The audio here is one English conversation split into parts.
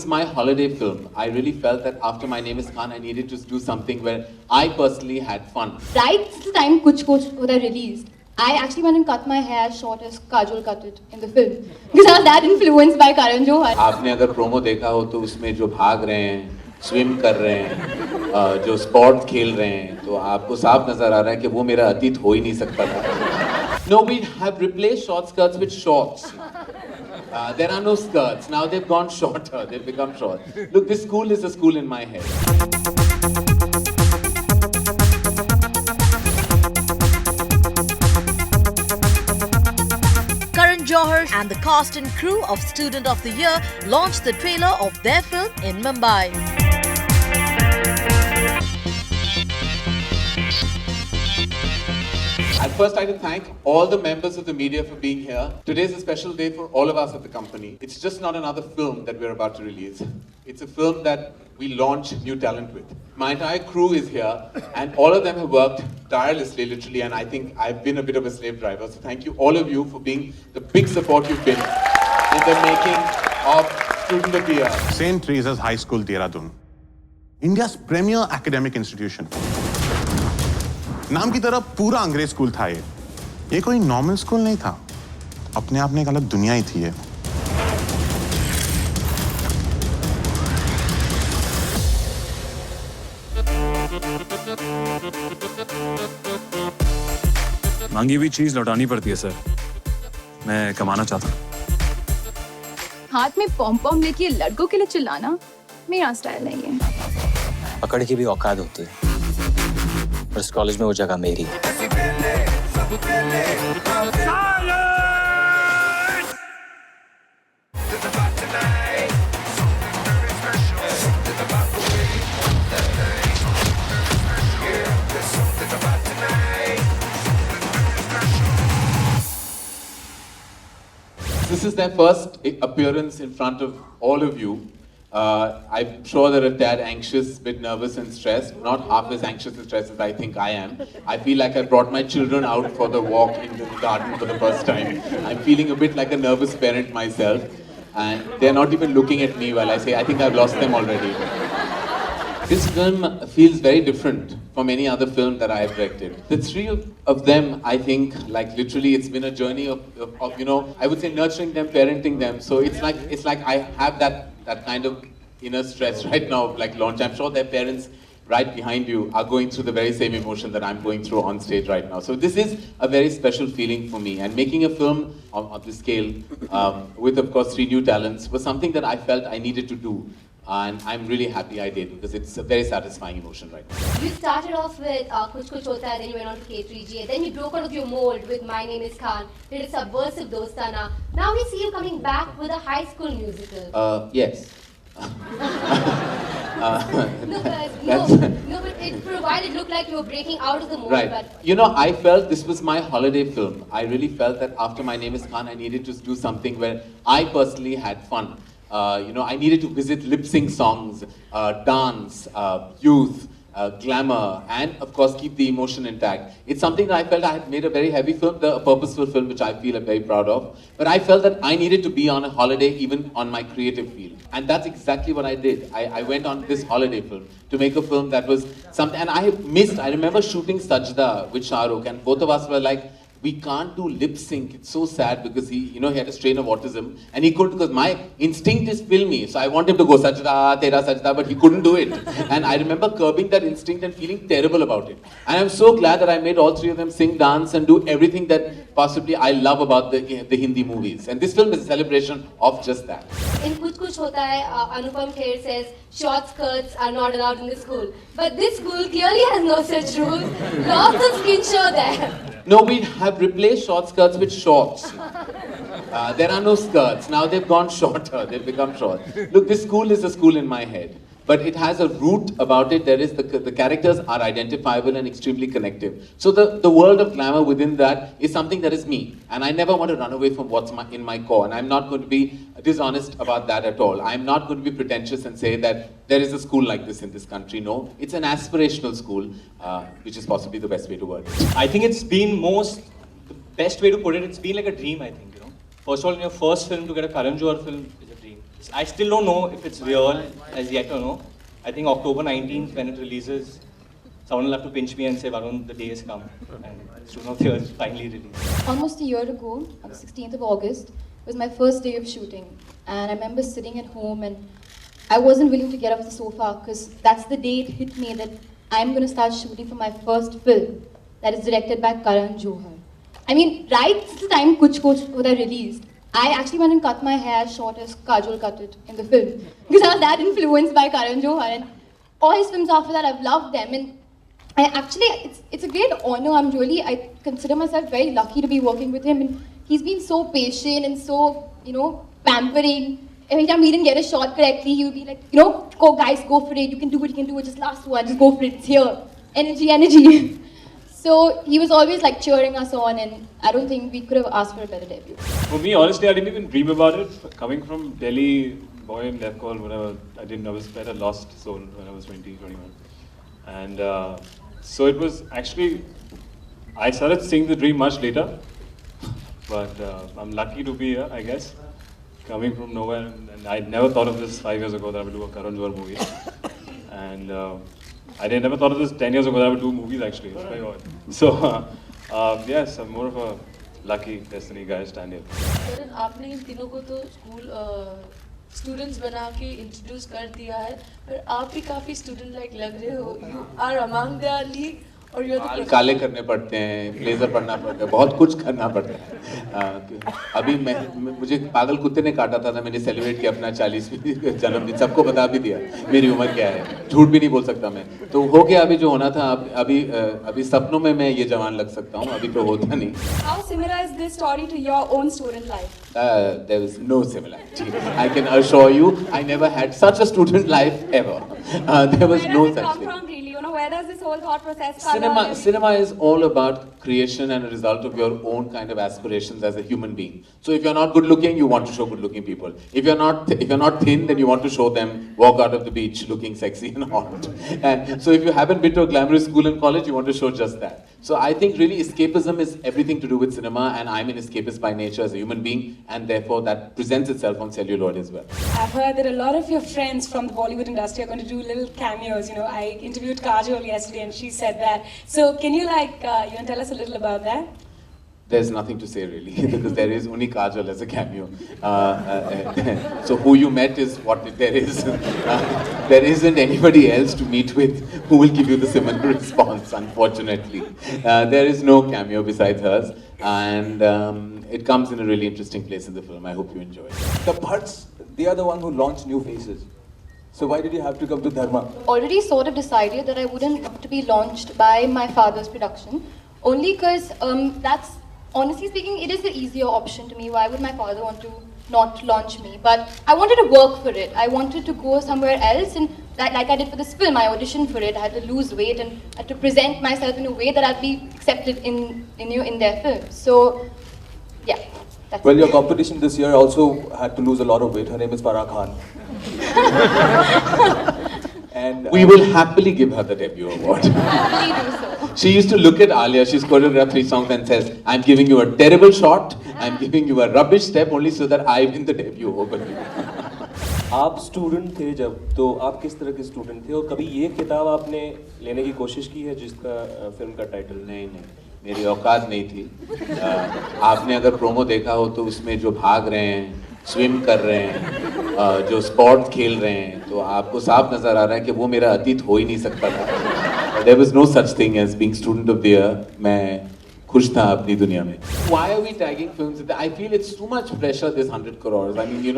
my holiday film. I really felt that after My Name is Khan, I needed to do something where I personally had fun. Right since the time Kuch Kuch was released, I actually went and cut my hair short as Kajol cut it in the film. Because I was that influenced by Karan Johar. आपने अगर promo देखा हो तो उसमें जो भाग रहे हैं, स्विम कर रहे हैं, जो स्पोर्ट्स खेल रहे हैं, तो आपको साफ नजर आ रहा है कि वो मेरा अतीत हो ही नहीं सकता था. No, we have replaced short skirts with shorts. There are no skirts. Now they've gone shorter. They've become short. Look, this school is a school in my head. Karan Johar and the cast and crew of Student of the Year launched the trailer of their film in Mumbai. At first, I'd like to thank all the members of the media for being here. Today is a special day for all of us at the company. It's just not another film that we're about to release. It's a film that we launch new talent with. My entire crew is here, and all of them have worked tirelessly, literally, and I think I've been a bit of a slave driver. So thank you, all of you, for being the big support you've been in the making of Student of the Year. St. Teresa's High School, Dehradun, India's premier academic institution. नाम की तरह पूरा अंग्रेज school था ये कोई normal school नहीं था, अपने आप में एक अलग दुनिया ही थी ये. मांगी हुई चीज लौटानी पड़ती है सर. मैं कमाना चाहता हूँ. हाथ में पॉम पॉम लेके लड़कों के लिए चिल्लाना मेरा स्टाइल नहीं है. पकड़ की भी औकात होती है, पर इस कॉलेज में वो जगह मेरी है. This is their first appearance in front of all of you. I'm sure they're a tad anxious, a bit nervous and stressed. Not half as anxious and stressed as I think I am. I feel like I brought my children out for the walk in the garden for the first time. I'm feeling a bit like a nervous parent myself. And they're not even looking at me while I say, I think I've lost them already. This film feels very different from any other film that I have directed. The three of them, I think, like literally, it's been a journey of you know, I would say nurturing them, parenting them. So it's like I have that kind of inner stress right now, like launch. I'm sure their parents right behind you are going through the very same emotion that I'm going through on stage right now. So this is a very special feeling for me. And making a film on this scale with, of course, 3 new talents was something that I felt I needed to do. And I'm really happy I did, because it's a very satisfying emotion right now. You started off with Kuch Kuch Hota Hai, then you went on to K3G, then you broke out of your mold with My Name is Khan, did a subversive Dostana. Now we see you coming back with a high school musical. Yes. No, but it looked like you were breaking out of the mold. Right. But You know, I felt this was my holiday film. I really felt that after My Name is Khan, I needed to do something where I personally had fun. You know, I needed to visit lip-sync songs, dance, youth, glamour, and of course keep the emotion intact. It's something that I felt I had made a very heavy film, a purposeful film, which I feel I'm very proud of. But I felt that I needed to be on a holiday even on my creative field. And that's exactly what I did. I went on this holiday film to make a film that was something, and I remember shooting Sajda with Shah Rukh, and both of us were like, we can't do lip sync. It's so sad, because he had a strain of autism, and he could, because my instinct is filmy. So I want him to go Sajda, Tera Sajda, but he couldn't do it. And I remember curbing that instinct and feeling terrible about it. And I'm so glad that I made all 3 of them sing, dance, and do everything that possibly I love about the Hindi movies. And this film is a celebration of just that. in Kuch Kuch Hota Hai, Anupam Kher says short skirts are not allowed in the school. But this school clearly has no such rules. Lots of skin show there. No, we have replaced short skirts with shorts. There are no skirts. Now they've gone shorter. They've become short. Look, this school is a school in my head. But it has a root about it. There is the characters are identifiable and extremely connective. So the world of glamour within that is something that is me. And I never want to run away from what's in my core. And I'm not going to be dishonest about that at all. I'm not going to be pretentious and say that there is a school like this in this country. No, it's an aspirational school, which is possibly the best way to word it. I think it's been the best way to put it, it's been like a dream, I think, you know. First of all, in your first film, to get a Karan Johar film is a dream. I still don't know if it's real as yet or no. I think October 19th, when it releases, someone will have to pinch me and say, Varun, the day has come. And Student of the Year is finally released. Almost a year ago, on the 16th of August, was my first day of shooting. And I remember sitting at home and I wasn't willing to get off the sofa because that's the day it hit me that I'm going to start shooting for my first film that is directed by Karan Johar. I mean, right since the time Kuch Kuch was released, I actually went and cut my hair short as Kajol cut it in the film because I was that influenced by Karan Johar, and all his films after that I've loved them. And I actually, it's a great honor. I consider myself very lucky to be working with him, and he's been so patient and so, pampering. Every time we didn't get a shot correctly, he would be like, go guys, go for it, you can do it, just last one, just go for it, it's here. Energy. So he was always like cheering us on, and I don't think we could have asked for a better debut. For me, honestly, I didn't even dream about it. Coming from Delhi, boy in Left Call, whatever, I was quite a lost soul when I was 20, 21. And so it was actually, I started seeing the dream much later. But I'm lucky to be here, I guess. Coming from nowhere, and I never thought of this 5 years ago that I would do a Karan Johar movie. And I never thought of this 10 years ago that I would do movies actually. It's very odd. So, yes, I'm more of a lucky destiny guy stand here. करण आपने इन तीनों को तो students बना के introduce कर दिया है, पर आप भी काफी स्टूडेंट लाइक लग रहे हो. You are among the league और यू बाल काले करने पड़ते हैं, ब्लेजर पहनना पड़ता है, बहुत कुछ करना पड़ता है. अभी मुझे पागल कुत्ते ने काटा था, मैंने सेलिब्रेट किया अपना 40वीं जन्मदिन, सबको बता भी दिया मेरी उम्र क्या है, झूठ भी नहीं बोल सकता मैं. तो हो गया अभी जो होना था. अभी सपनों में मैं ये जवान लग सकता हूँ, अभी तो होता नहीं. How similar is this story to your own student life? There is no similarity. I can assure you, I never had such a student life ever. There was no such thing. From really, where does this whole thought process come? Cinema is all about creation and a result of your own kind of aspirations as a human being. So if you're not good looking, you want to show good looking people. If you're not thin, then you want to show them walk out of the beach looking sexy and hot. And so if you haven't been to a glamorous school and college, you want to show just that. So I think really escapism is everything to do with cinema, and I'm an escapist by nature as a human being, and therefore that presents itself on celluloid as well. I've heard that a lot of your friends from the Bollywood industry are going to do little cameos. I interviewed Kajol yesterday and she said that. So can you tell us a little about that? There's nothing to say really, because there is only Kajol as a cameo. So who you met is what there is. There isn't anybody else to meet with who will give you the similar response, unfortunately. There is no cameo besides hers, and it comes in a really interesting place in the film. I hope you enjoy it. The Bhatts, they are the one who launched New Faces. So why did you have to come to Dharma? Already sort of decided that I wouldn't have to be launched by my father's production, only because that's, honestly speaking, it is the easier option to me. Why would my father want to not launch me? But I wanted to work for it. I wanted to go somewhere else, and like I did for this film, I auditioned for it. I had to lose weight and I had to present myself in a way that I'd be accepted in their film. So, yeah. Well, your competition this year also had to lose a lot of weight. Her name is Farah Khan. And we will happily give her the debut award. Happily do so. She used to look at Alia, she's choreographed 3 songs and says, I'm giving you a terrible shot, I'm giving you a rubbish step only so that I win the debut over you. आप student थे जब, तो आप किस तरह के student थे और कभी ये किताब आपने लेने की कोशिश की है जिसका फिल्म का टाइटल? नहीं, मेरी औकात नहीं थी. आपने अगर प्रोमो देखा हो तो उसमें जो भाग रहे हैं, स्विम कर रहे हैं, जो स्पोर्ट्स खेल रहे हैं, तो आपको साफ नजर आ रहा है कि वो मेरा अतीत हो ही नहीं सकता था. There was no such thing as being student of the year. मैं खुश था अपनी दुनिया में. Why are we tagging films? I feel it's too much pressure, this 100 crores. I mean,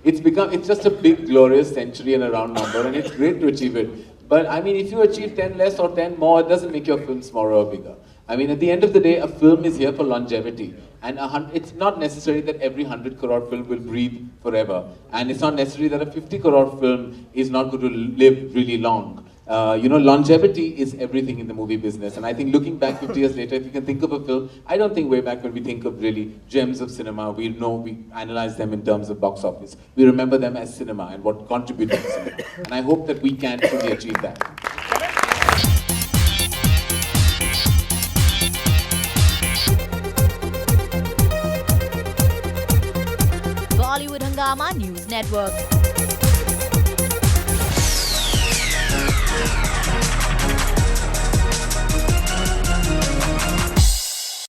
it's just a big glorious century and a round number, and it's great to achieve it. But I mean, if you achieve 10 less or 10 more, it doesn't make your film smaller or bigger. I mean, at the end of the day, a film is here for longevity. And it's not necessary that every 100 crore film will breathe forever. And it's not necessary that a 50 crore film is not going to live really long. Longevity is everything in the movie business. And I think looking back 50 years later, if you can think of a film, I don't think way back when we think of really gems of cinema, we analyze them in terms of box office. We remember them as cinema and what contributed to cinema. And I hope that we can truly achieve that. Bollywood Hungama News Network.